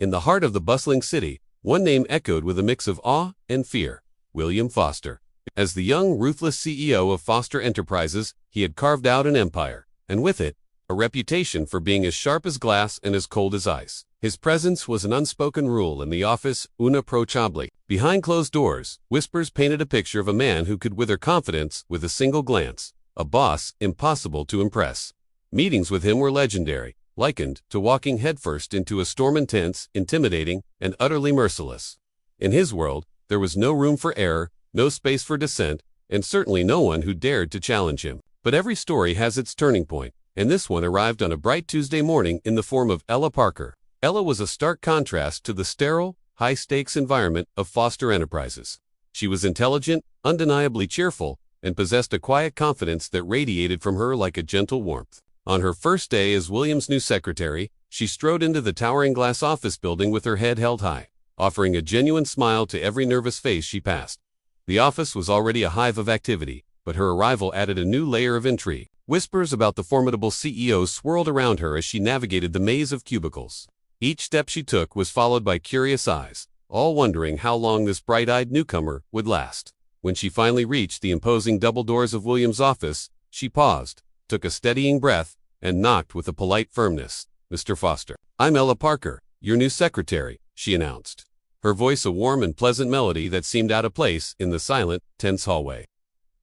In the heart of the bustling city, one name echoed with a mix of awe and fear: William Foster. As the young, ruthless CEO of Foster Enterprises, he had carved out an empire, and with it, a reputation for being as sharp as glass and as cold as ice. His presence was an unspoken rule in the office, unapproachable. Behind closed doors, whispers painted a picture of a man who could wither confidence with a single glance, a boss impossible to impress. Meetings with him were legendary, likened to walking headfirst into a storm, intense, intimidating, and utterly merciless. In his world, there was no room for error, no space for dissent, and certainly no one who dared to challenge him. But every story has its turning point, and this one arrived on a bright Tuesday morning in the form of Ella Parker. Ella was a stark contrast to the sterile, high-stakes environment of Foster Enterprises. She was intelligent, undeniably cheerful, and possessed a quiet confidence that radiated from her like a gentle warmth. On her first day as William's new secretary, she strode into the towering glass office building with her head held high, offering a genuine smile to every nervous face she passed. The office was already a hive of activity, but her arrival added a new layer of intrigue. Whispers about the formidable CEO swirled around her as she navigated the maze of cubicles. Each step she took was followed by curious eyes, all wondering how long this bright-eyed newcomer would last. When she finally reached the imposing double doors of William's office, she paused, took a steadying breath, and knocked with a polite firmness. "Mr. Foster, I'm Ella Parker, your new secretary," she announced, her voice a warm and pleasant melody that seemed out of place in the silent, tense hallway.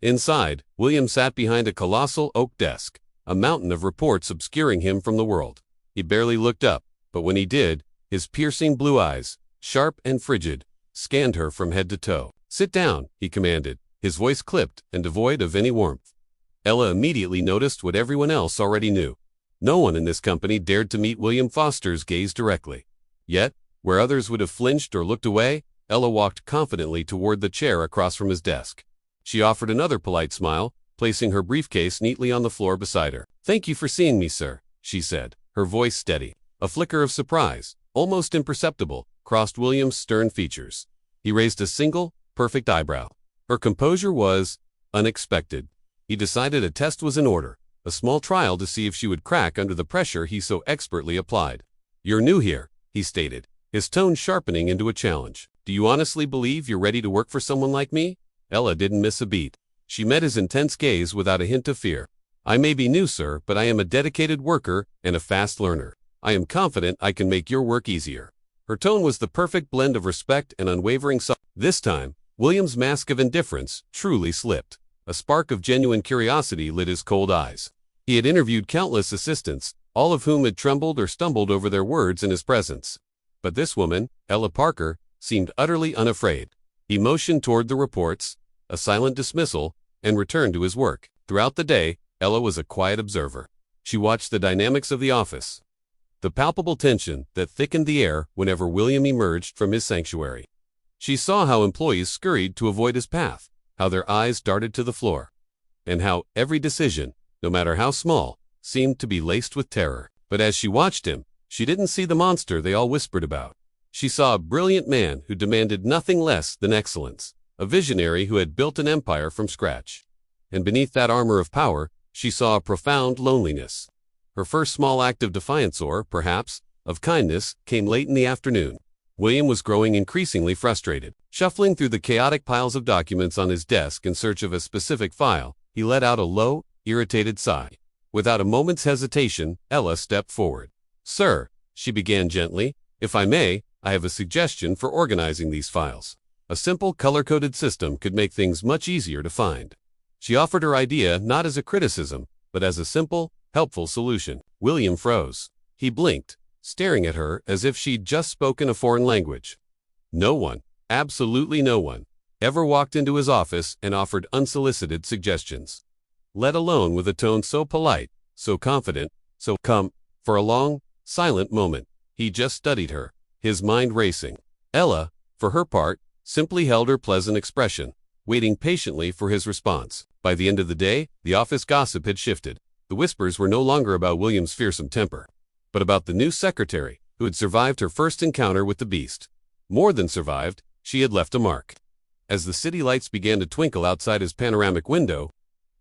Inside, William sat behind a colossal oak desk, a mountain of reports obscuring him from the world. He barely looked up, but when he did, his piercing blue eyes, sharp and frigid, scanned her from head to toe. "Sit down," he commanded, his voice clipped and devoid of any warmth. Ella immediately noticed what everyone else already knew. No one in this company dared to meet William Foster's gaze directly. Yet, where others would have flinched or looked away, Ella walked confidently toward the chair across from his desk. She offered another polite smile, placing her briefcase neatly on the floor beside her. "Thank you for seeing me, sir," she said, her voice steady. A flicker of surprise, almost imperceptible, crossed William's stern features. He raised a single, perfect eyebrow. Her composure was unexpected. He decided a test was in order, a small trial to see if she would crack under the pressure he so expertly applied. "You're new here," he stated, his tone sharpening into a challenge. "Do you honestly believe you're ready to work for someone like me?" Ella didn't miss a beat. She met his intense gaze without a hint of fear. "I may be new, sir, but I am a dedicated worker and a fast learner. I am confident I can make your work easier." Her tone was the perfect blend of respect and unwavering This time, William's mask of indifference truly slipped. A spark of genuine curiosity lit his cold eyes. He had interviewed countless assistants, all of whom had trembled or stumbled over their words in his presence. But this woman, Ella Parker, seemed utterly unafraid. He motioned toward the reports, a silent dismissal, and returned to his work. Throughout the day, Ella was a quiet observer. She watched the dynamics of the office, the palpable tension that thickened the air whenever William emerged from his sanctuary. She saw how employees scurried to avoid his path, how their eyes darted to the floor, and how every decision, no matter how small, seemed to be laced with terror. But as she watched him, she didn't see the monster they all whispered about. She saw a brilliant man who demanded nothing less than excellence, a visionary who had built an empire from scratch. And beneath that armor of power, she saw a profound loneliness. Her first small act of defiance or, perhaps, of kindness came late in the afternoon. William was growing increasingly frustrated. Shuffling through the chaotic piles of documents on his desk in search of a specific file, he let out a low, irritated sigh. Without a moment's hesitation, Ella stepped forward. "Sir," she began gently, "if I may, I have a suggestion for organizing these files. A simple color-coded system could make things much easier to find." She offered her idea not as a criticism, but as a simple, helpful solution. William froze. He blinked, staring at her as if she'd just spoken a foreign language. No one, absolutely no one, ever walked into his office and offered unsolicited suggestions, let alone with a tone so polite, so confident, so calm. For a long, silent moment, he just studied her, his mind racing. Ella, for her part, simply held her pleasant expression, waiting patiently for his response. By the end of the day, the office gossip had shifted. The whispers were no longer about William's fearsome temper, but about the new secretary, who had survived her first encounter with the beast. More than survived, she had left a mark. As the city lights began to twinkle outside his panoramic window,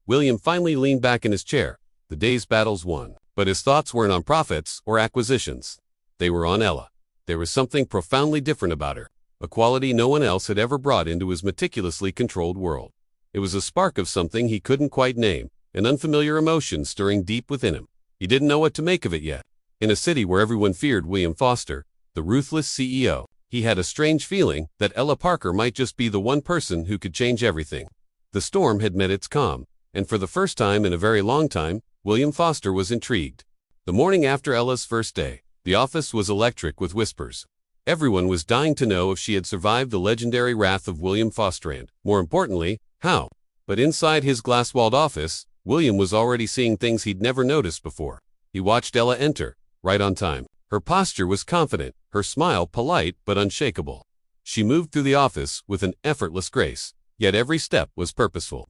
William finally leaned back in his chair, the day's battles won. But his thoughts weren't on profits or acquisitions. They were on Ella. There was something profoundly different about her, a quality no one else had ever brought into his meticulously controlled world. It was a spark of something he couldn't quite name, an unfamiliar emotion stirring deep within him. He didn't know what to make of it yet. In a city where everyone feared William Foster, the ruthless CEO, he had a strange feeling that Ella Parker might just be the one person who could change everything. The storm had met its calm, and for the first time in a very long time, William Foster was intrigued. The morning after Ella's first day, the office was electric with whispers. Everyone was dying to know if she had survived the legendary wrath of William Foster and, more importantly, how. But inside his glass-walled office, William was already seeing things he'd never noticed before. He watched Ella enter, right on time. Her posture was confident, her smile polite but unshakable. She moved through the office with an effortless grace, yet every step was purposeful.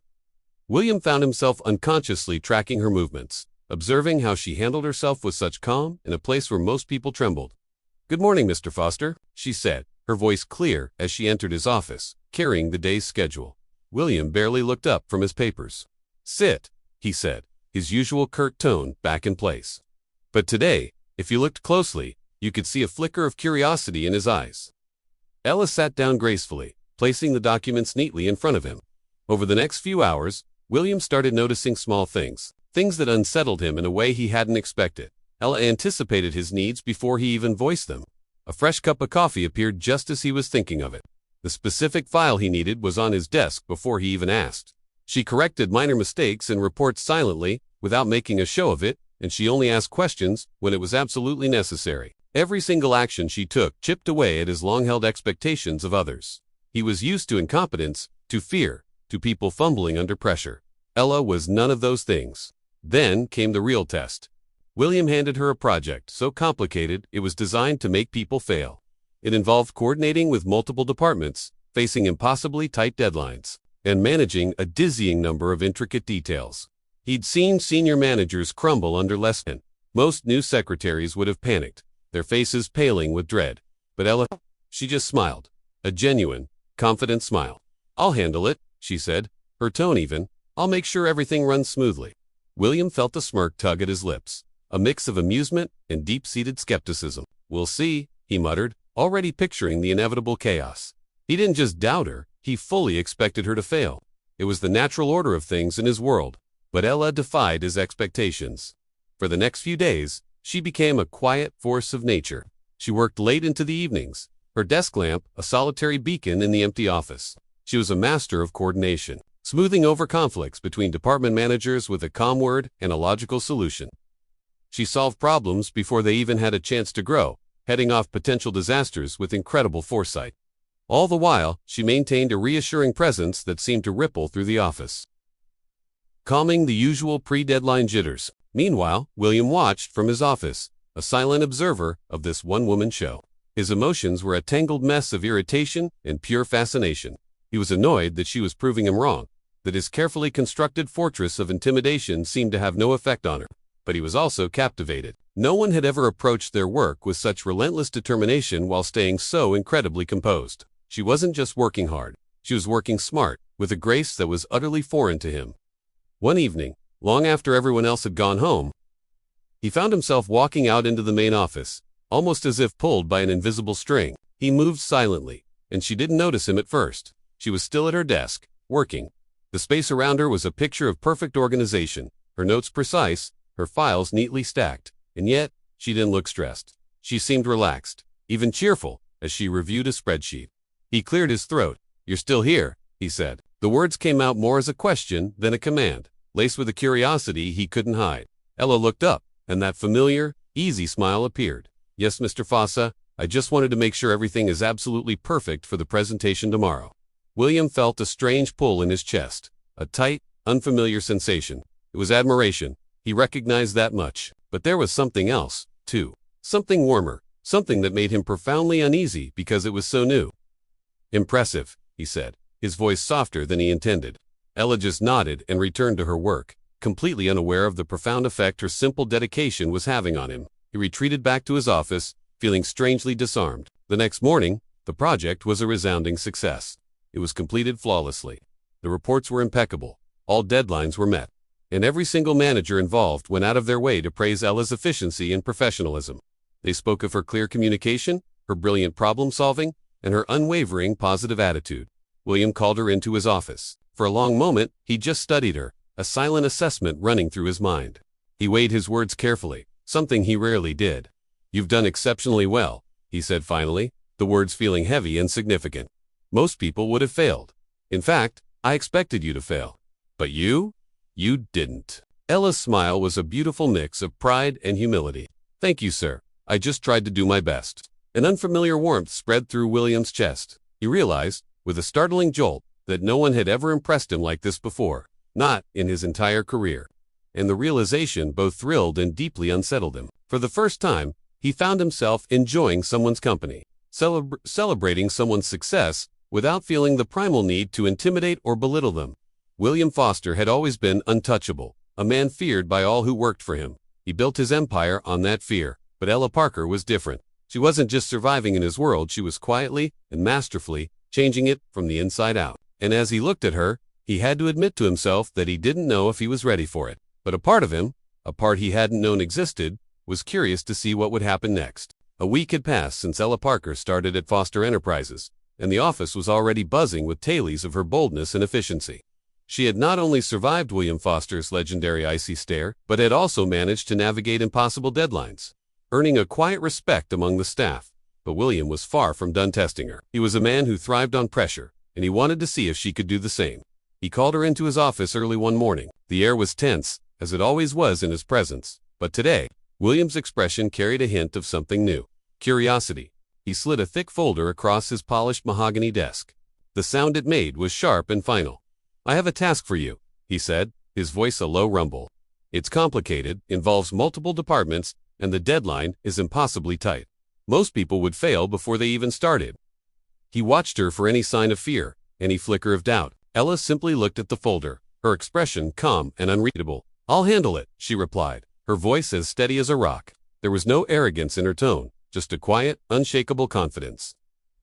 William found himself unconsciously tracking her movements, observing how she handled herself with such calm in a place where most people trembled. "Good morning, Mr. Foster," she said, her voice clear as she entered his office, carrying the day's schedule. William barely looked up from his papers. "Sit," he said, his usual curt tone back in place. But today, if you looked closely, you could see a flicker of curiosity in his eyes. Ella sat down gracefully, placing the documents neatly in front of him. Over the next few hours, William started noticing small things that unsettled him in a way he hadn't expected. Ella anticipated his needs before he even voiced them. A fresh cup of coffee appeared just as he was thinking of it. The specific file he needed was on his desk before he even asked. She corrected minor mistakes and reports silently, without making a show of it, and she only asked questions when it was absolutely necessary. Every single action she took chipped away at his long-held expectations of others. He was used to incompetence, to fear, to people fumbling under pressure. Ella was none of those things. Then came the real test. William handed her a project so complicated it was designed to make people fail. It involved coordinating with multiple departments, facing impossibly tight deadlines, and managing a dizzying number of intricate details. He'd seen senior managers crumble under less than. Most new secretaries would have panicked, their faces paling with dread. But Ella, she just smiled. A genuine, confident smile. "I'll handle it," she said, her tone even. "I'll make sure everything runs smoothly." William felt a smirk tug at his lips, a mix of amusement and deep-seated skepticism. "We'll see," he muttered, already picturing the inevitable chaos. He didn't just doubt her, he fully expected her to fail. It was the natural order of things in his world. But Ella defied his expectations. For the next few days, she became a quiet force of nature. She worked late into the evenings, her desk lamp a solitary beacon in the empty office. She was a master of coordination, smoothing over conflicts between department managers with a calm word and a logical solution. She solved problems before they even had a chance to grow, heading off potential disasters with incredible foresight. All the while, she maintained a reassuring presence that seemed to ripple through the office, calming the usual pre-deadline jitters. Meanwhile, William watched from his office, a silent observer of this one-woman show. His emotions were a tangled mess of irritation and pure fascination. He was annoyed that she was proving him wrong, that his carefully constructed fortress of intimidation seemed to have no effect on her. But he was also captivated. No one had ever approached their work with such relentless determination while staying so incredibly composed. She wasn't just working hard. She was working smart, with a grace that was utterly foreign to him. One evening, long after everyone else had gone home, he found himself walking out into the main office, almost as if pulled by an invisible string. He moved silently, and she didn't notice him at first. She was still at her desk, working. The space around her was a picture of perfect organization, her notes precise, her files neatly stacked, and yet, she didn't look stressed. She seemed relaxed, even cheerful, as she reviewed a spreadsheet. He cleared his throat. "You're still here," he said. The words came out more as a question than a command, laced with a curiosity he couldn't hide. Ella looked up, and that familiar, easy smile appeared. "Yes, Mr. Fossa, I just wanted to make sure everything is absolutely perfect for the presentation tomorrow." William felt a strange pull in his chest, a tight, unfamiliar sensation. It was admiration. He recognized that much. But there was something else, too. Something warmer, something that made him profoundly uneasy because it was so new. "Impressive," he said, his voice softer than he intended. Ella just nodded and returned to her work, completely unaware of the profound effect her simple dedication was having on him. He retreated back to his office, feeling strangely disarmed. The next morning, the project was a resounding success. It was completed flawlessly. The reports were impeccable. All deadlines were met. And every single manager involved went out of their way to praise Ella's efficiency and professionalism. They spoke of her clear communication, her brilliant problem-solving, and her unwavering positive attitude. William called her into his office. For a long moment, he just studied her, a silent assessment running through his mind. He weighed his words carefully, something he rarely did. "You've done exceptionally well," he said finally, the words feeling heavy and significant. "Most people would have failed. In fact, I expected you to fail. But you didn't." Ella's smile was a beautiful mix of pride and humility. "Thank you, sir. I just tried to do my best." An unfamiliar warmth spread through William's chest. He realized, with a startling jolt, that no one had ever impressed him like this before, not in his entire career. And the realization both thrilled and deeply unsettled him. For the first time, he found himself enjoying someone's company, celebrating someone's success without feeling the primal need to intimidate or belittle them. William Foster had always been untouchable, a man feared by all who worked for him. He built his empire on that fear, but Ella Parker was different. She wasn't just surviving in his world, she was quietly and masterfully changing it from the inside out. And as he looked at her, he had to admit to himself that he didn't know if he was ready for it. But a part of him, a part he hadn't known existed, was curious to see what would happen next. A week had passed since Ella Parker started at Foster Enterprises, and the office was already buzzing with tales of her boldness and efficiency. She had not only survived William Foster's legendary icy stare, but had also managed to navigate impossible deadlines, earning a quiet respect among the staff. But William was far from done testing her. He was a man who thrived on pressure, and he wanted to see if she could do the same. He called her into his office early one morning. The air was tense, as it always was in his presence. But today, William's expression carried a hint of something new. Curiosity. He slid a thick folder across his polished mahogany desk. The sound it made was sharp and final. "I have a task for you," he said, his voice a low rumble. "It's complicated, involves multiple departments, and the deadline is impossibly tight. Most people would fail before they even started." He watched her for any sign of fear, any flicker of doubt. Ella simply looked at the folder, her expression calm and unreadable. "I'll handle it," she replied, her voice as steady as a rock. There was no arrogance in her tone, just a quiet, unshakable confidence.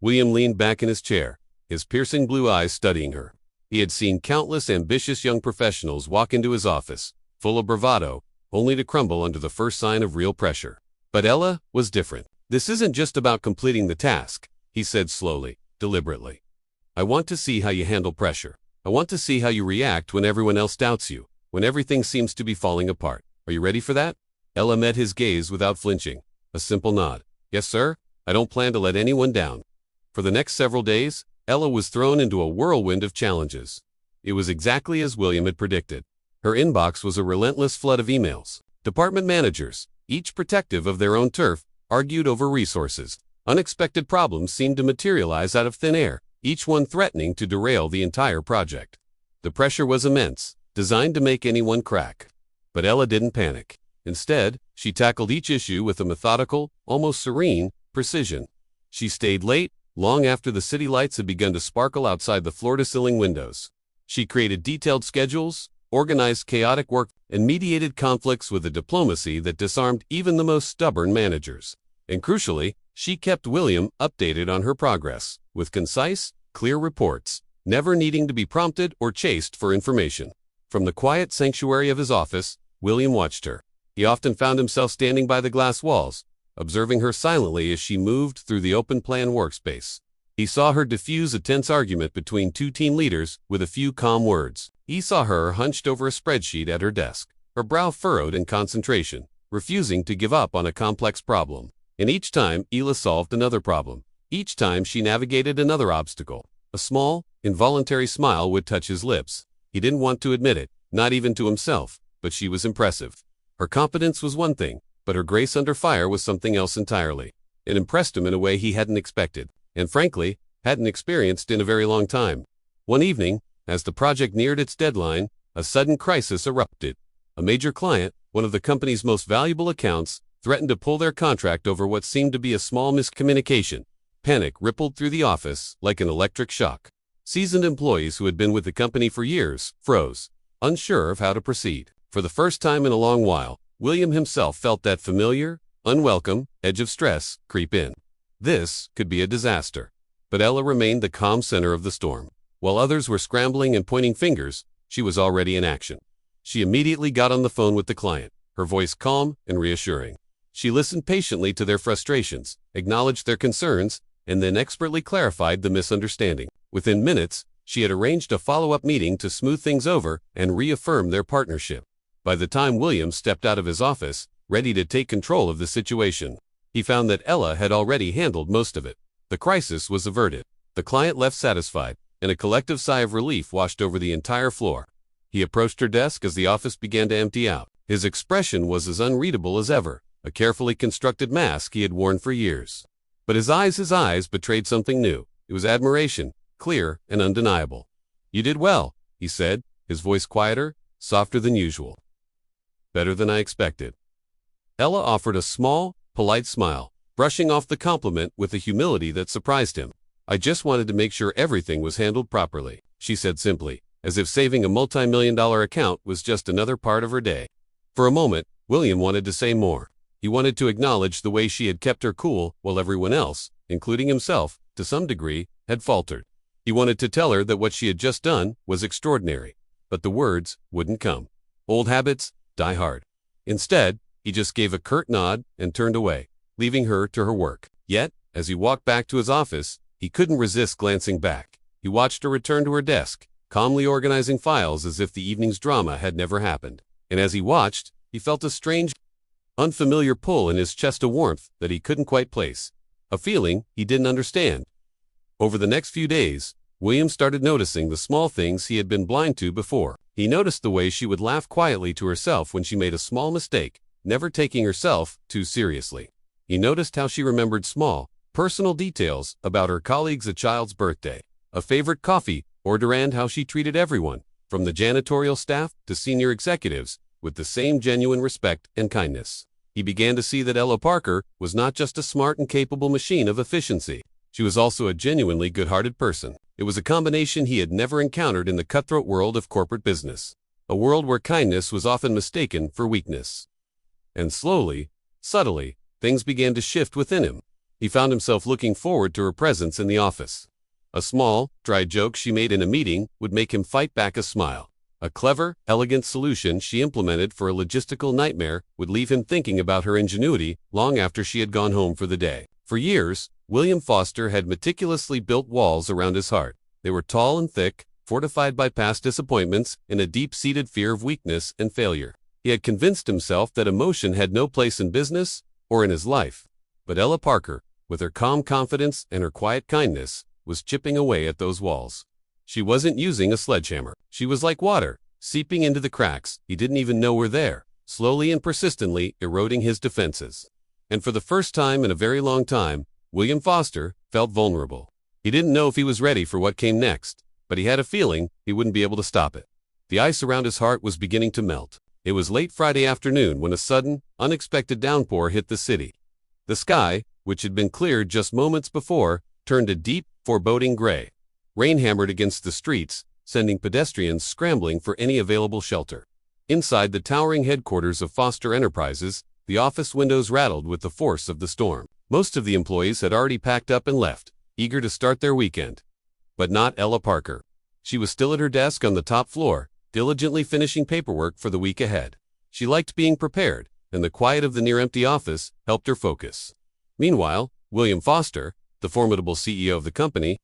William leaned back in his chair, his piercing blue eyes studying her. He had seen countless ambitious young professionals walk into his office, full of bravado, only to crumble under the first sign of real pressure. But Ella was different. "This isn't just about completing the task," he said slowly, deliberately. "I want to see how you handle pressure. I want to see how you react when everyone else doubts you, when everything seems to be falling apart. Are you ready for that?" Ella met his gaze without flinching, a simple nod. "Yes, sir. I don't plan to let anyone down." For the next several days, Ella was thrown into a whirlwind of challenges. It was exactly as William had predicted. Her inbox was a relentless flood of emails. Department managers, each protective of their own turf, argued over resources. Unexpected problems seemed to materialize out of thin air, each one threatening to derail the entire project. The pressure was immense, designed to make anyone crack. But Ella didn't panic. Instead, she tackled each issue with a methodical, almost serene, precision. She stayed late, long after the city lights had begun to sparkle outside the floor-to-ceiling windows. She created detailed schedules, organized chaotic work, and mediated conflicts with a diplomacy that disarmed even the most stubborn managers. And crucially, she kept William updated on her progress, with concise, clear reports, never needing to be prompted or chased for information. From the quiet sanctuary of his office, William watched her. He often found himself standing by the glass walls, observing her silently as she moved through the open-plan workspace. He saw her diffuse a tense argument between two team leaders with a few calm words. He saw her hunched over a spreadsheet at her desk, her brow furrowed in concentration, refusing to give up on a complex problem. And each time, Ella solved another problem. Each time she navigated another obstacle. A small, involuntary smile would touch his lips. He didn't want to admit it, not even to himself, but she was impressive. Her competence was one thing, but her grace under fire was something else entirely. It impressed him in a way he hadn't expected, and frankly, hadn't experienced in a very long time. One evening, as the project neared its deadline, a sudden crisis erupted. A major client, one of the company's most valuable accounts, threatened to pull their contract over what seemed to be a small miscommunication. Panic rippled through the office like an electric shock. Seasoned employees who had been with the company for years froze, unsure of how to proceed. For the first time in a long while, William himself felt that familiar, unwelcome edge of stress creep in. This could be a disaster. But Ella remained the calm center of the storm. While others were scrambling and pointing fingers, she was already in action. She immediately got on the phone with the client, her voice calm and reassuring. She listened patiently to their frustrations, acknowledged their concerns, and then expertly clarified the misunderstanding. Within minutes, she had arranged a follow-up meeting to smooth things over and reaffirm their partnership. By the time William stepped out of his office, ready to take control of the situation, he found that Ella had already handled most of it. The crisis was averted. The client left satisfied, and a collective sigh of relief washed over the entire floor. He approached her desk as the office began to empty out. His expression was as unreadable as ever, a carefully constructed mask he had worn for years. But his eyes betrayed something new. It was admiration, clear and undeniable. "You did well," he said, his voice quieter, softer than usual. "Better than I expected." Ella offered a small, polite smile, brushing off the compliment with a humility that surprised him. "I just wanted to make sure everything was handled properly," she said simply, as if saving a multi-million-dollar account was just another part of her day. For a moment, William wanted to say more. He wanted to acknowledge the way she had kept her cool while everyone else, including himself, to some degree, had faltered. He wanted to tell her that what she had just done was extraordinary, but the words wouldn't come. Old habits die hard. Instead, he just gave a curt nod and turned away, leaving her to her work. Yet, as he walked back to his office, he couldn't resist glancing back. He watched her return to her desk, calmly organizing files as if the evening's drama had never happened. And as he watched, he felt a strange, unfamiliar pull in his chest, a warmth that he couldn't quite place, a feeling he didn't understand. Over the next few days, William started noticing the small things he had been blind to before. He noticed the way she would laugh quietly to herself when she made a small mistake, never taking herself too seriously. He noticed how she remembered small, personal details about her colleagues, a child's birthday, a favorite coffee order, and how she treated everyone, from the janitorial staff to senior executives, with the same genuine respect and kindness. He began to see that Ella Parker was not just a smart and capable machine of efficiency. She was also a genuinely good-hearted person. It was a combination he had never encountered in the cutthroat world of corporate business, a world where kindness was often mistaken for weakness. And slowly, subtly, things began to shift within him. He found himself looking forward to her presence in the office. A small, dry joke she made in a meeting would make him fight back a smile. A clever, elegant solution she implemented for a logistical nightmare would leave him thinking about her ingenuity long after she had gone home for the day. For years, William Foster had meticulously built walls around his heart. They were tall and thick, fortified by past disappointments and a deep-seated fear of weakness and failure. He had convinced himself that emotion had no place in business or in his life. But Ella Parker, with her calm confidence and her quiet kindness, was chipping away at those walls. She wasn't using a sledgehammer. She was like water, seeping into the cracks he didn't even know were there, slowly and persistently eroding his defenses. And for the first time in a very long time, William Foster felt vulnerable. He didn't know if he was ready for what came next, but he had a feeling he wouldn't be able to stop it. The ice around his heart was beginning to melt. It was late Friday afternoon when a sudden, unexpected downpour hit the city. The sky, which had been cleared just moments before, turned a deep, foreboding gray. Rain hammered against the streets, sending pedestrians scrambling for any available shelter. Inside the towering headquarters of Foster Enterprises, the office windows rattled with the force of the storm. Most of the employees had already packed up and left, eager to start their weekend. But not Ella Parker. She was still at her desk on the top floor, diligently finishing paperwork for the week ahead. She liked being prepared, and the quiet of the near-empty office helped her focus. Meanwhile, William Foster, the formidable CEO of the company,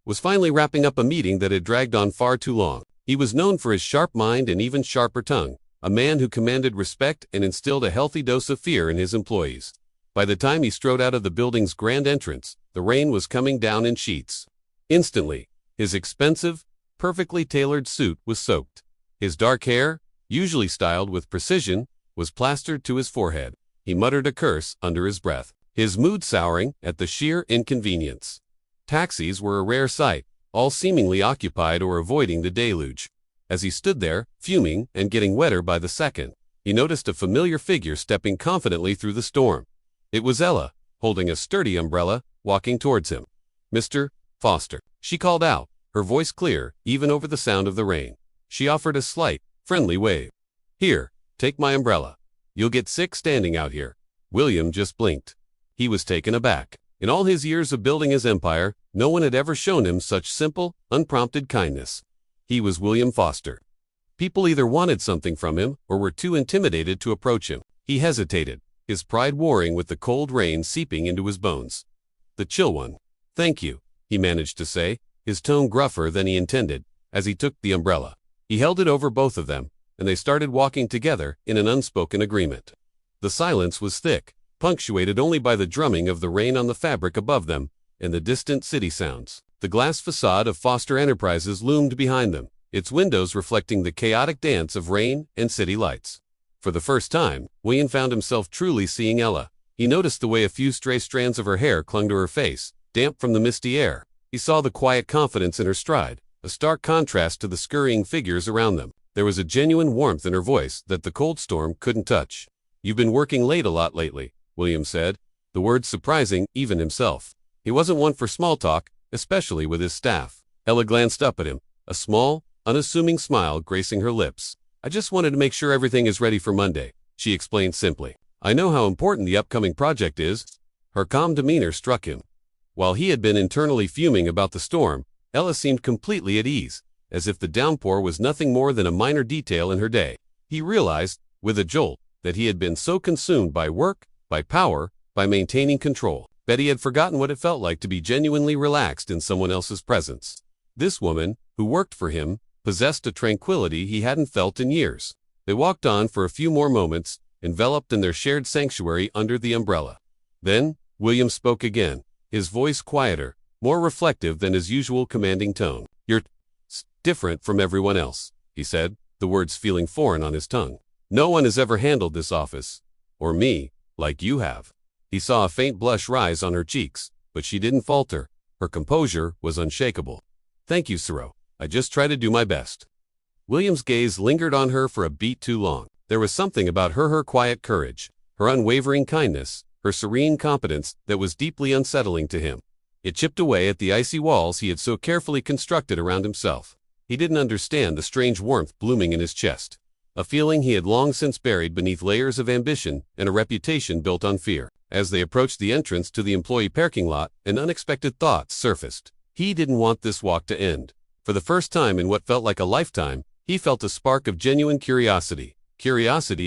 was finally wrapping up a meeting that had dragged on far too long. He was known for his sharp mind and even sharper tongue, a man who commanded respect and instilled a healthy dose of fear in his employees. By the time he strode out of the building's grand entrance, the rain was coming down in sheets. Instantly, his expensive, perfectly tailored suit was soaked. His dark hair, usually styled with precision, was plastered to his forehead. He muttered a curse under his breath, his mood souring at the sheer inconvenience. Taxis were a rare sight, all seemingly occupied or avoiding the deluge. As he stood there, fuming and getting wetter by the second, he noticed a familiar figure stepping confidently through the storm. It was Ella, holding a sturdy umbrella, walking towards him. "Mr. Foster," she called out, her voice clear, even over the sound of the rain. She offered a slight, friendly wave. "Here, take my umbrella. You'll get sick standing out here." William just blinked. He was taken aback. In all his years of building his empire, no one had ever shown him such simple, unprompted kindness. He was William Foster. People either wanted something from him or were too intimidated to approach him. He hesitated, his pride warring with the cold rain seeping into his bones. The chill one. Thank you, he managed to say, his tone gruffer than he intended, as he took the umbrella. He held it over both of them, and they started walking together in an unspoken agreement. The silence was thick, punctuated only by the drumming of the rain on the fabric above them and the distant city sounds. The glass facade of Foster Enterprises loomed behind them, its windows reflecting the chaotic dance of rain and city lights. For the first time, William found himself truly seeing Ella. He noticed the way a few stray strands of her hair clung to her face, damp from the misty air. He saw the quiet confidence in her stride, a stark contrast to the scurrying figures around them. There was a genuine warmth in her voice that the cold storm couldn't touch. "You've been working late a lot lately," William said, the words surprising even himself. He wasn't one for small talk, especially with his staff. Ella glanced up at him, a small, unassuming smile gracing her lips. "I just wanted to make sure everything is ready for Monday," she explained simply. "I know how important the upcoming project is." Her calm demeanor struck him. While he had been internally fuming about the storm, Ella seemed completely at ease, as if the downpour was nothing more than a minor detail in her day. He realized, with a jolt, that he had been so consumed by work, by power, by maintaining control, that he had forgotten what it felt like to be genuinely relaxed in someone else's presence. This woman, who worked for him, possessed a tranquility he hadn't felt in years. They walked on for a few more moments, enveloped in their shared sanctuary under the umbrella. Then, William spoke again, his voice quieter, more reflective than his usual commanding tone. "You're different from everyone else," he said, the words feeling foreign on his tongue. "No one has ever handled this office, or me, like you have." He saw a faint blush rise on her cheeks, but she didn't falter. Her composure was unshakable. "Thank you, Ciro. I just try to do my best." William's gaze lingered on her for a beat too long. There was something about her quiet courage, her unwavering kindness, her serene competence that was deeply unsettling to him. It chipped away at the icy walls he had so carefully constructed around himself. He didn't understand the strange warmth blooming in his chest, a feeling he had long since buried beneath layers of ambition and a reputation built on fear. As they approached the entrance to the employee parking lot, an unexpected thought surfaced. He didn't want this walk to end. For the first time in what felt like a lifetime, he felt a spark of genuine curiosity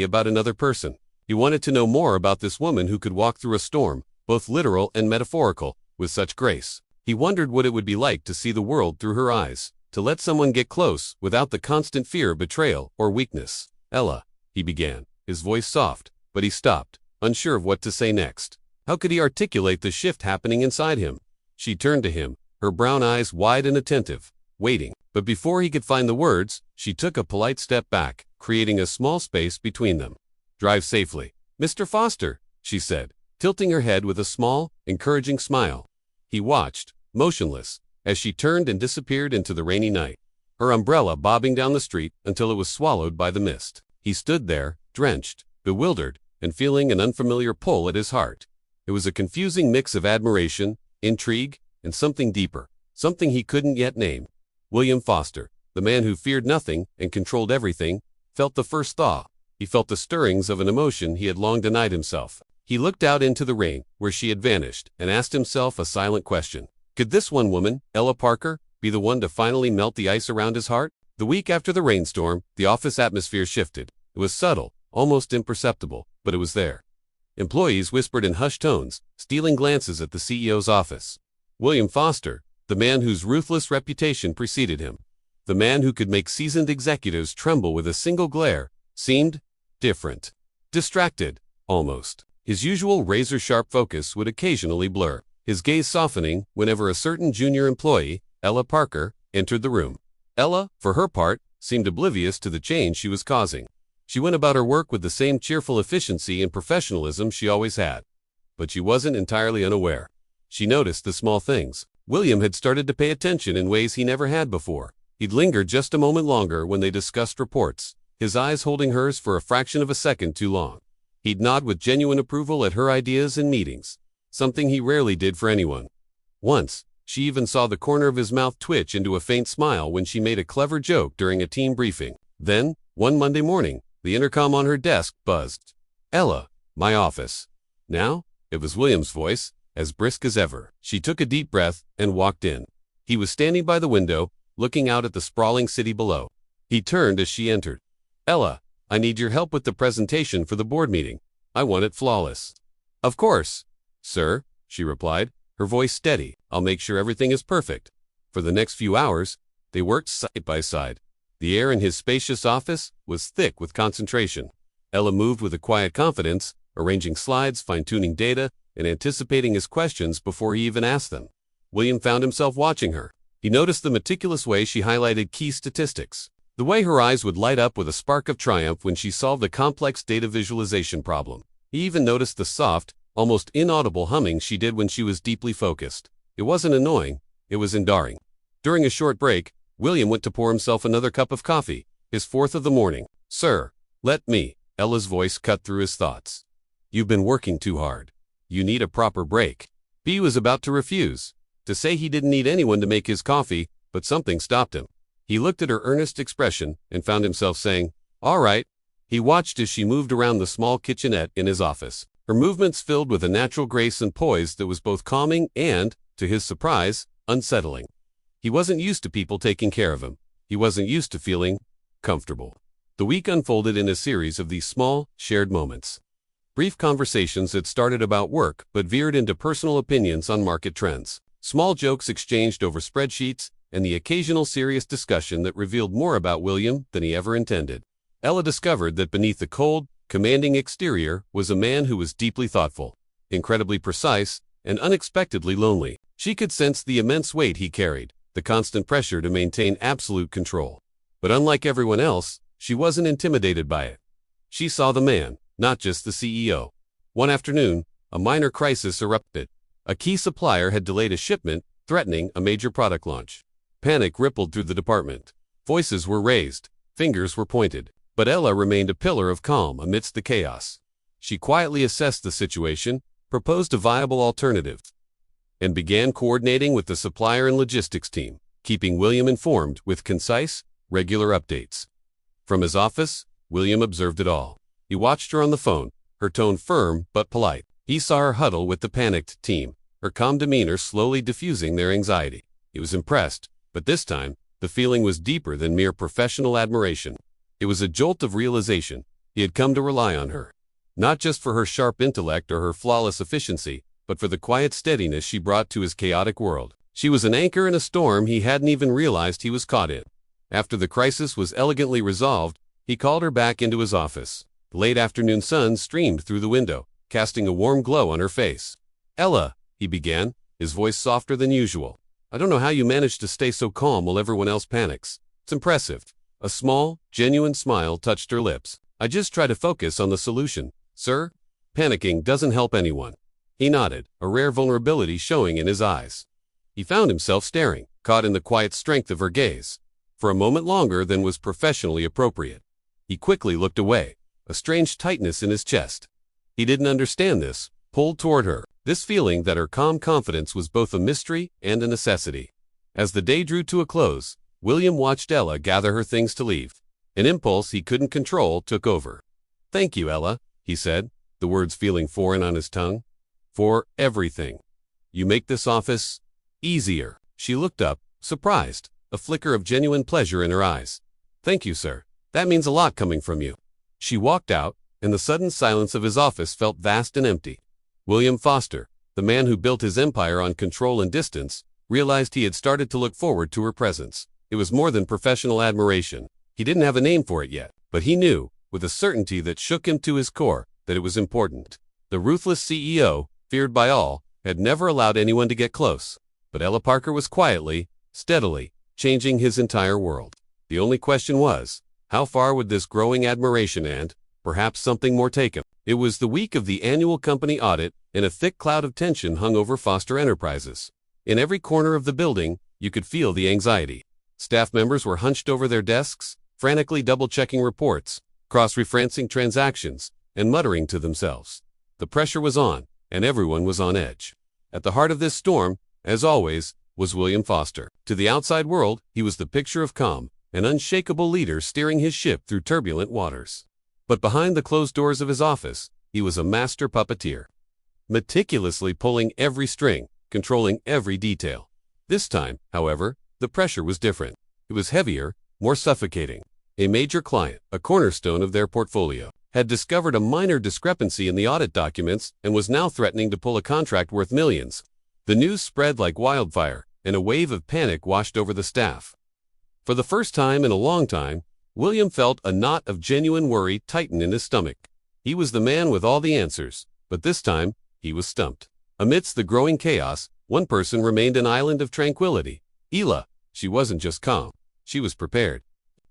about another person. He wanted to know more about this woman who could walk through a storm, both literal and metaphorical, with such grace. He wondered what it would be like to see the world through her eyes, to let someone get close without the constant fear of betrayal or weakness. "Ella," he began, his voice soft, but he stopped, unsure of what to say next. How could he articulate the shift happening inside him? She turned to him, her brown eyes wide and attentive, waiting. But before he could find the words, she took a polite step back, creating a small space between them. "Drive safely, Mr. Foster," she said, tilting her head with a small, encouraging smile. He watched, motionless, as she turned and disappeared into the rainy night, her umbrella bobbing down the street until it was swallowed by the mist. He stood there, drenched, bewildered, and feeling an unfamiliar pull at his heart. It was a confusing mix of admiration, intrigue, and something deeper, something he couldn't yet name. William Foster, the man who feared nothing and controlled everything, felt the first thaw. He felt the stirrings of an emotion he had long denied himself. He looked out into the rain, where she had vanished, and asked himself a silent question. Could this one woman, Ella Parker, be the one to finally melt the ice around his heart? The week after the rainstorm, the office atmosphere shifted. It was subtle, almost imperceptible, but it was there. Employees whispered in hushed tones, stealing glances at the CEO's office. William Foster, the man whose ruthless reputation preceded him, the man who could make seasoned executives tremble with a single glare, seemed different. Distracted, almost. His usual razor-sharp focus would occasionally blur, his gaze softening whenever a certain junior employee, Ella Parker, entered the room. Ella, for her part, seemed oblivious to the change she was causing. She went about her work with the same cheerful efficiency and professionalism she always had. But she wasn't entirely unaware. She noticed the small things. William had started to pay attention in ways he never had before. He'd lingered just a moment longer when they discussed reports, his eyes holding hers for a fraction of a second too long. He'd nod with genuine approval at her ideas and meetings, something he rarely did for anyone. Once, she even saw the corner of his mouth twitch into a faint smile when she made a clever joke during a team briefing. Then, one Monday morning, the intercom on her desk buzzed. "Ella, my office." Now, it was William's voice, as brisk as ever. She took a deep breath and walked in. He was standing by the window, looking out at the sprawling city below. He turned as she entered. "Ella, I need your help with the presentation for the board meeting." I want it flawless. Of course, sir, she replied, her voice steady. I'll make sure everything is perfect. For the next few hours, they worked side by side. The air in his spacious office was thick with concentration. Ella moved with a quiet confidence, arranging slides, fine-tuning data, and anticipating his questions before he even asked them. William found himself watching her. He noticed the meticulous way she highlighted key statistics, the way her eyes would light up with a spark of triumph when she solved a complex data visualization problem. He even noticed the soft, almost inaudible humming she did when she was deeply focused. It wasn't annoying, it was endearing. During a short break, William went to pour himself another cup of coffee, his fourth of the morning. Sir, let me. Ella's voice cut through his thoughts. You've been working too hard. You need a proper break. B was about to refuse, to say he didn't need anyone to make his coffee, but something stopped him. He looked at her earnest expression and found himself saying, all right. He watched as she moved around the small kitchenette in his office, her movements filled with a natural grace and poise that was both calming and, to his surprise, unsettling. He wasn't used to people taking care of him. He wasn't used to feeling comfortable. The week unfolded in a series of these small, shared moments. Brief conversations that started about work but veered into personal opinions on market trends. Small jokes exchanged over spreadsheets, and the occasional serious discussion that revealed more about William than he ever intended. Ella discovered that beneath the cold, commanding exterior was a man who was deeply thoughtful, incredibly precise, and unexpectedly lonely. She could sense the immense weight he carried, the constant pressure to maintain absolute control. But unlike everyone else, she wasn't intimidated by it. She saw the man, not just the CEO. One afternoon, a minor crisis erupted. A key supplier had delayed a shipment, threatening a major product launch. Panic rippled through the department. Voices were raised, fingers were pointed. But Ella remained a pillar of calm amidst the chaos. She quietly assessed the situation, proposed a viable alternative, and began coordinating with the supplier and logistics team, keeping William informed with concise, regular updates. From his office, William observed it all. He watched her on the phone, her tone firm but polite. He saw her huddle with the panicked team, her calm demeanor slowly diffusing their anxiety. He was impressed, but this time, the feeling was deeper than mere professional admiration. It was a jolt of realization. He had come to rely on her, not just for her sharp intellect or her flawless efficiency, but for the quiet steadiness she brought to his chaotic world. She was an anchor in a storm he hadn't even realized he was caught in. After the crisis was elegantly resolved, he called her back into his office. The late afternoon sun streamed through the window, casting a warm glow on her face. Ella, he began, his voice softer than usual. I don't know how you manage to stay so calm while everyone else panics. It's impressive. A small, genuine smile touched her lips. I just try to focus on the solution, sir. Panicking doesn't help anyone. He nodded, a rare vulnerability showing in his eyes. He found himself staring, caught in the quiet strength of her gaze, for a moment longer than was professionally appropriate. He quickly looked away, a strange tightness in his chest. He didn't understand this, pulled toward her, this feeling that her calm confidence was both a mystery and a necessity. As the day drew to a close, William watched Ella gather her things to leave. An impulse he couldn't control took over. Thank you, Ella, he said, the words feeling foreign on his tongue. For everything. You make this office easier. She looked up, surprised, a flicker of genuine pleasure in her eyes. Thank you, sir. That means a lot coming from you. She walked out, and the sudden silence of his office felt vast and empty. William Foster, the man who built his empire on control and distance, realized he had started to look forward to her presence. It was more than professional admiration. He didn't have a name for it yet, but he knew, with a certainty that shook him to his core, that it was important. The ruthless CEO, feared by all, had never allowed anyone to get close. But Ella Parker was quietly, steadily, changing his entire world. The only question was, how far would this growing admiration and, perhaps something more take him? It was the week of the annual company audit, and a thick cloud of tension hung over Foster Enterprises. In every corner of the building, you could feel the anxiety. Staff members were hunched over their desks, frantically double-checking reports, cross-referencing transactions, and muttering to themselves. The pressure was on, and everyone was on edge. At the heart of this storm, as always, was William Foster. To the outside world, he was the picture of calm, an unshakable leader steering his ship through turbulent waters. But behind the closed doors of his office, he was a master puppeteer, meticulously pulling every string, controlling every detail. This time, however, the pressure was different. It was heavier, more suffocating. A major client, a cornerstone of their portfolio. had discovered a minor discrepancy in the audit documents and was now threatening to pull a contract worth millions. The news spread like wildfire, and a wave of panic washed over the staff. For the first time in a long time, William felt a knot of genuine worry tighten in his stomach. He was the man with all the answers, but this time, he was stumped. Amidst the growing chaos, one person remained an island of tranquility. Ela. She wasn't just calm. She was prepared.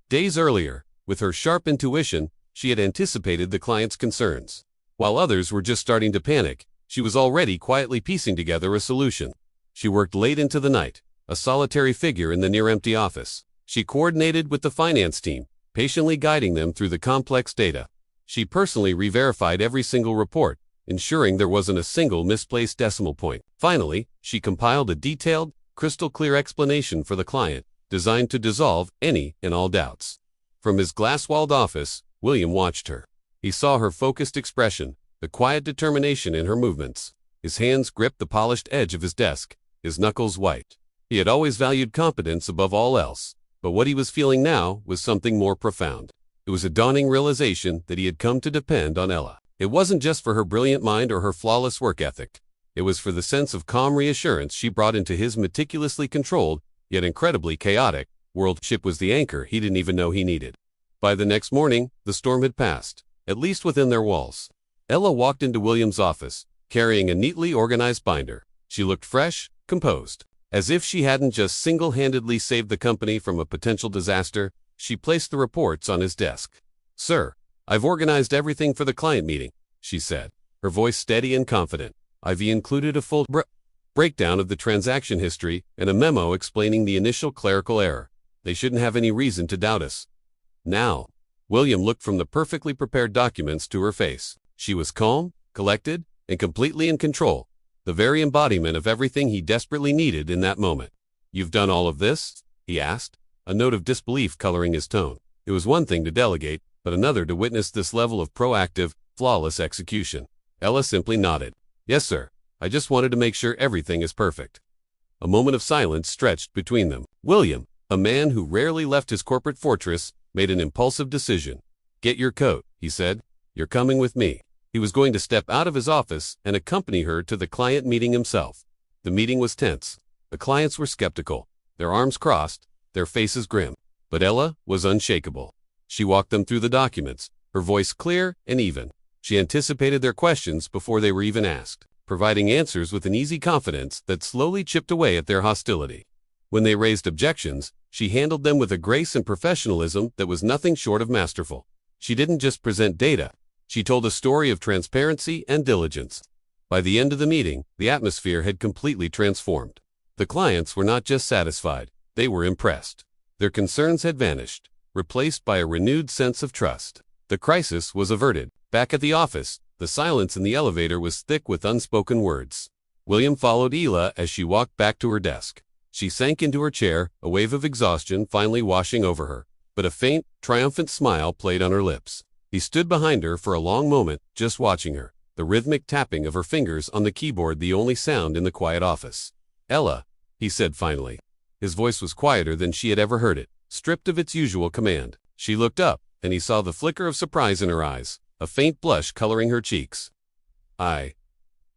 Days earlier, with her sharp intuition, she had anticipated the client's concerns. While others were just starting to panic, she was already quietly piecing together a solution. She worked late into the night, a solitary figure in the near-empty office. She coordinated with the finance team, patiently guiding them through the complex data. She personally re-verified every single report, ensuring there wasn't a single misplaced decimal point. Finally, she compiled a detailed, crystal-clear explanation for the client, designed to dissolve any and all doubts. From his glass-walled office, William watched her. He saw her focused expression, the quiet determination in her movements. His hands gripped the polished edge of his desk, his knuckles white. He had always valued competence above all else, but what he was feeling now was something more profound. It was a dawning realization that he had come to depend on Ela. It wasn't just for her brilliant mind or her flawless work ethic. It was for the sense of calm reassurance she brought into his meticulously controlled, yet incredibly chaotic, world. Ship was the anchor he didn't even know he needed. By the next morning, the storm had passed, at least within their walls. Ela walked into William's office, carrying a neatly organized binder. She looked fresh, composed. As if she hadn't just single-handedly saved the company from a potential disaster, she placed the reports on his desk. "Sir, I've organized everything for the client meeting," she said, her voice steady and confident. "I've included a full breakdown of the transaction history and a memo explaining the initial clerical error. They shouldn't have any reason to doubt us." Now, William looked from the perfectly prepared documents to her face. She was calm, collected, and completely in control, the very embodiment of everything he desperately needed in that moment. "You've done all of this?" he asked, a note of disbelief coloring his tone. It was one thing to delegate, but another to witness this level of proactive, flawless execution. Ela simply nodded. "Yes, sir. I just wanted to make sure everything is perfect." A moment of silence stretched between them. William, a man who rarely left his corporate fortress, made an impulsive decision. "Get your coat," he said. "You're coming with me." He was going to step out of his office and accompany her to the client meeting himself. The meeting was tense. The clients were skeptical, their arms crossed, their faces grim. But Ela was unshakable. She walked them through the documents, her voice clear and even. She anticipated their questions before they were even asked, providing answers with an easy confidence that slowly chipped away at their hostility. When they raised objections, she handled them with a grace and professionalism that was nothing short of masterful. She didn't just present data. She told a story of transparency and diligence. By the end of the meeting, the atmosphere had completely transformed. The clients were not just satisfied, they were impressed. Their concerns had vanished, replaced by a renewed sense of trust. The crisis was averted. Back at the office, the silence in the elevator was thick with unspoken words. William followed Ela as she walked back to her desk. She sank into her chair, a wave of exhaustion finally washing over her, but a faint, triumphant smile played on her lips. He stood behind her for a long moment, just watching her, the rhythmic tapping of her fingers on the keyboard the only sound in the quiet office. "Ela," he said finally. His voice was quieter than she had ever heard it, stripped of its usual command. She looked up, and he saw the flicker of surprise in her eyes, a faint blush coloring her cheeks. I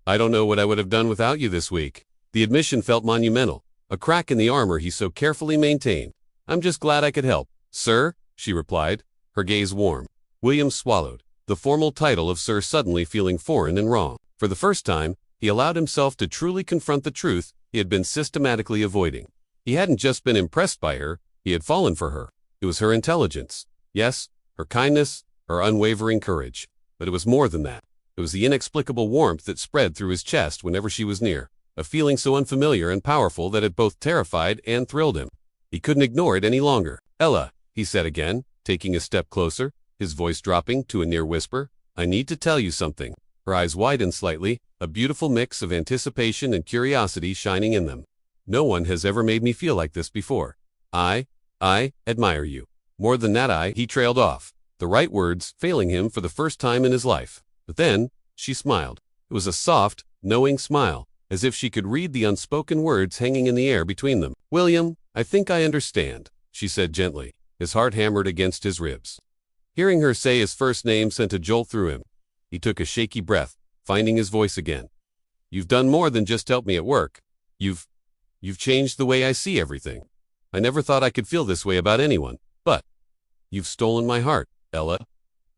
don't know what I would have done without you this week." The admission felt monumental, a crack in the armor he so carefully maintained. "I'm just glad I could help, sir," she replied, her gaze warm. William swallowed, the formal title of sir suddenly feeling foreign and wrong. For the first time, he allowed himself to truly confront the truth he had been systematically avoiding. He hadn't just been impressed by her, he had fallen for her. It was her intelligence. Yes, her kindness, her unwavering courage. But it was more than that. It was the inexplicable warmth that spread through his chest whenever she was near, a feeling so unfamiliar and powerful that it both terrified and thrilled him. He couldn't ignore it any longer. "Ela," he said again, taking a step closer, his voice dropping to a near whisper, "I need to tell you something." Her eyes widened slightly, a beautiful mix of anticipation and curiosity shining in them. "No one has ever made me feel like this before. I admire you. More than that, he trailed off, the right words failing him for the first time in his life. But then, she smiled. It was a soft, knowing smile, as if she could read the unspoken words hanging in the air between them. "William, I think I understand," she said gently. His heart hammered against his ribs. Hearing her say his first name sent a jolt through him. He took a shaky breath, finding his voice again. "You've done more than just help me at work. You've changed the way I see everything. I never thought I could feel this way about anyone, but you've stolen my heart, Ella."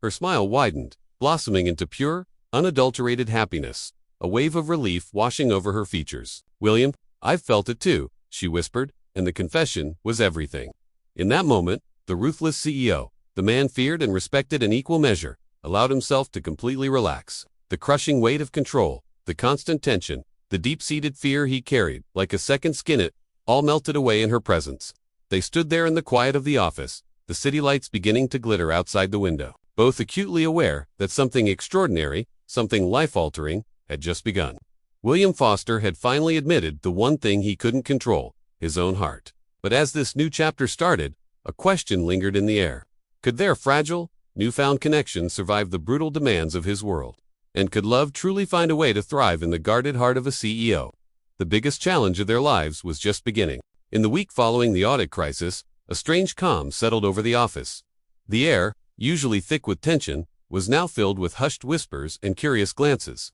Her smile widened, blossoming into pure, unadulterated happiness, a wave of relief washing over her features. "William, I've felt it too," she whispered, and the confession was everything. In that moment, the ruthless CEO, the man feared and respected in equal measure, allowed himself to completely relax. The crushing weight of control, the constant tension, the deep-seated fear he carried, like a second skin, all melted away in her presence. They stood there in the quiet of the office, the city lights beginning to glitter outside the window, both acutely aware that something extraordinary, something life-altering, had just begun. William Foster had finally admitted the one thing he couldn't control, his own heart. But as this new chapter started, a question lingered in the air. Could their fragile, newfound connection survive the brutal demands of his world? And could love truly find a way to thrive in the guarded heart of a CEO? The biggest challenge of their lives was just beginning. In the week following the audit crisis, a strange calm settled over the office. The air, usually thick with tension, was now filled with hushed whispers and curious glances.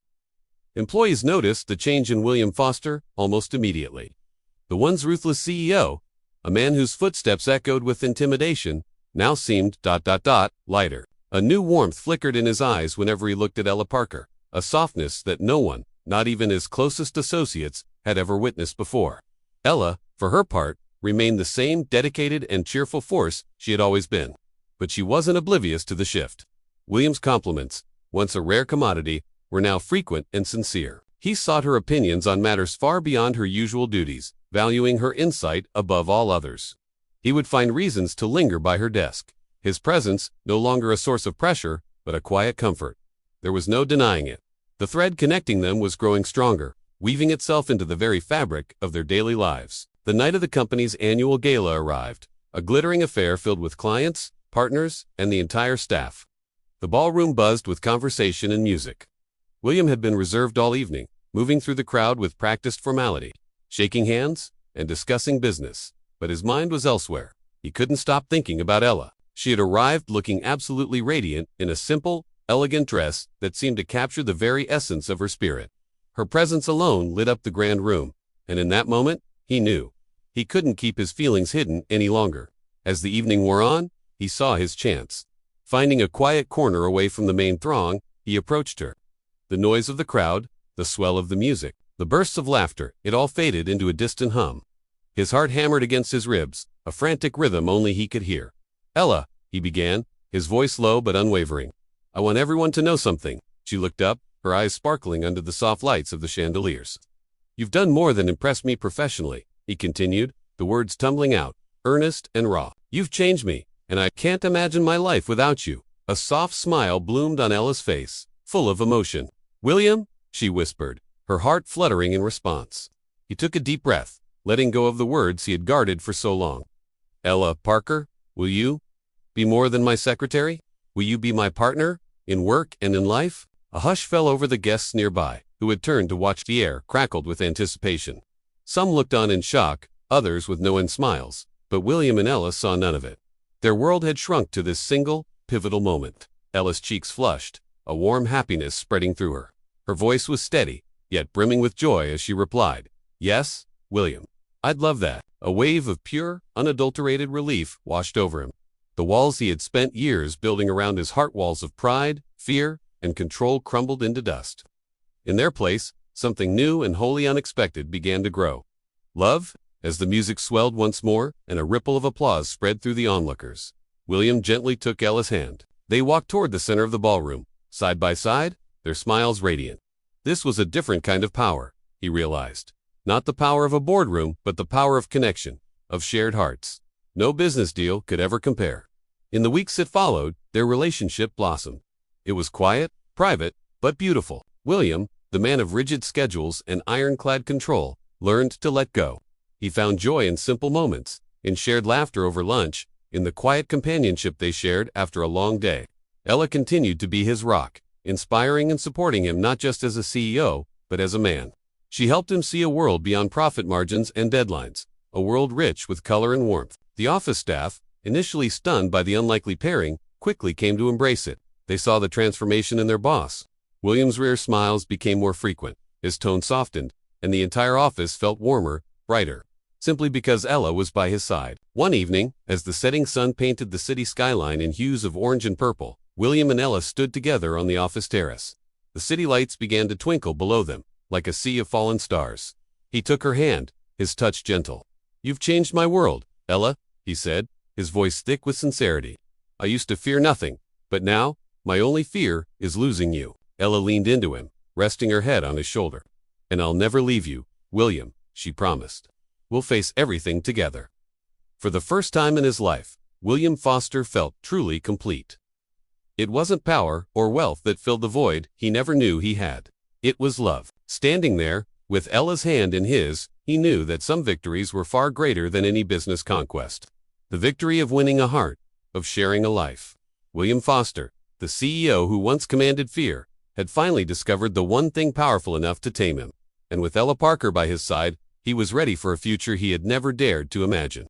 Employees noticed the change in William Foster almost immediately. The once ruthless CEO, a man whose footsteps echoed with intimidation, now seemed ... lighter. A new warmth flickered in his eyes whenever he looked at Ella Parker, a softness that no one, not even his closest associates, had ever witnessed before. Ella, for her part, remained the same dedicated and cheerful force she had always been. But she wasn't oblivious to the shift. William's compliments, once a rare commodity, were now frequent and sincere. He sought her opinions on matters far beyond her usual duties, valuing her insight above all others. He would find reasons to linger by her desk, his presence no longer a source of pressure, but a quiet comfort. There was no denying it. The thread connecting them was growing stronger, weaving itself into the very fabric of their daily lives. The night of the company's annual gala arrived, a glittering affair filled with clients, partners, and the entire staff. The ballroom buzzed with conversation and music. William had been reserved all evening, moving through the crowd with practiced formality, shaking hands and discussing business. But his mind was elsewhere. He couldn't stop thinking about Ella. She had arrived looking absolutely radiant in a simple, elegant dress that seemed to capture the very essence of her spirit. Her presence alone lit up the grand room, and in that moment, he knew. He couldn't keep his feelings hidden any longer. As the evening wore on, he saw his chance. Finding a quiet corner away from the main throng, he approached her. The noise of the crowd, the swell of the music, the bursts of laughter, it all faded into a distant hum. His heart hammered against his ribs, a frantic rhythm only he could hear. "Ella," he began, his voice low but unwavering. "I want everyone to know something." She looked up, her eyes sparkling under the soft lights of the chandeliers. "You've done more than impress me professionally," he continued, the words tumbling out, earnest and raw. "You've changed me, and I can't imagine my life without you." A soft smile bloomed on Ella's face, full of emotion. "William," she whispered, her heart fluttering in response. He took a deep breath, letting go of the words he had guarded for so long. "Ella Parker, will you be more than my secretary? Will you be my partner, in work and in life?" A hush fell over the guests nearby, who had turned to watch. The air crackled with anticipation. Some looked on in shock, others with knowing smiles, but William and Ella saw none of it. Their world had shrunk to this single, pivotal moment. Ella's cheeks flushed, a warm happiness spreading through her. Her voice was steady, yet brimming with joy as she replied, "Yes, William. I'd love that." A wave of pure, unadulterated relief washed over him. The walls he had spent years building around his heart, walls of pride, fear, and control, crumbled into dust. In their place, something new and wholly unexpected began to grow. Love, as the music swelled once more and a ripple of applause spread through the onlookers. William gently took Ella's hand. They walked toward the center of the ballroom, side by side, their smiles radiant. This was a different kind of power, he realized. Not the power of a boardroom, but the power of connection, of shared hearts. No business deal could ever compare. In the weeks that followed, their relationship blossomed. It was quiet, private, but beautiful. William, the man of rigid schedules and ironclad control, learned to let go. He found joy in simple moments, in shared laughter over lunch, in the quiet companionship they shared after a long day. Ella continued to be his rock, inspiring and supporting him not just as a CEO, but as a man. She helped him see a world beyond profit margins and deadlines, a world rich with color and warmth. The office staff, initially stunned by the unlikely pairing, quickly came to embrace it. They saw the transformation in their boss. William's rare smiles became more frequent, his tone softened, and the entire office felt warmer, brighter, simply because Ella was by his side. One evening, as the setting sun painted the city skyline in hues of orange and purple, William and Ella stood together on the office terrace. The city lights began to twinkle below them, like a sea of fallen stars. He took her hand, his touch gentle. "You've changed my world, Ella," he said, his voice thick with sincerity. "I used to fear nothing, but now, my only fear is losing you." Ella leaned into him, resting her head on his shoulder. "And I'll never leave you, William," she promised. "We'll face everything together." For the first time in his life, William Foster felt truly complete. It wasn't power or wealth that filled the void he never knew he had. It was love. Standing there, with Ella's hand in his, he knew that some victories were far greater than any business conquest. The victory of winning a heart, of sharing a life. William Foster, the CEO who once commanded fear, had finally discovered the one thing powerful enough to tame him. And with Ella Parker by his side, he was ready for a future he had never dared to imagine.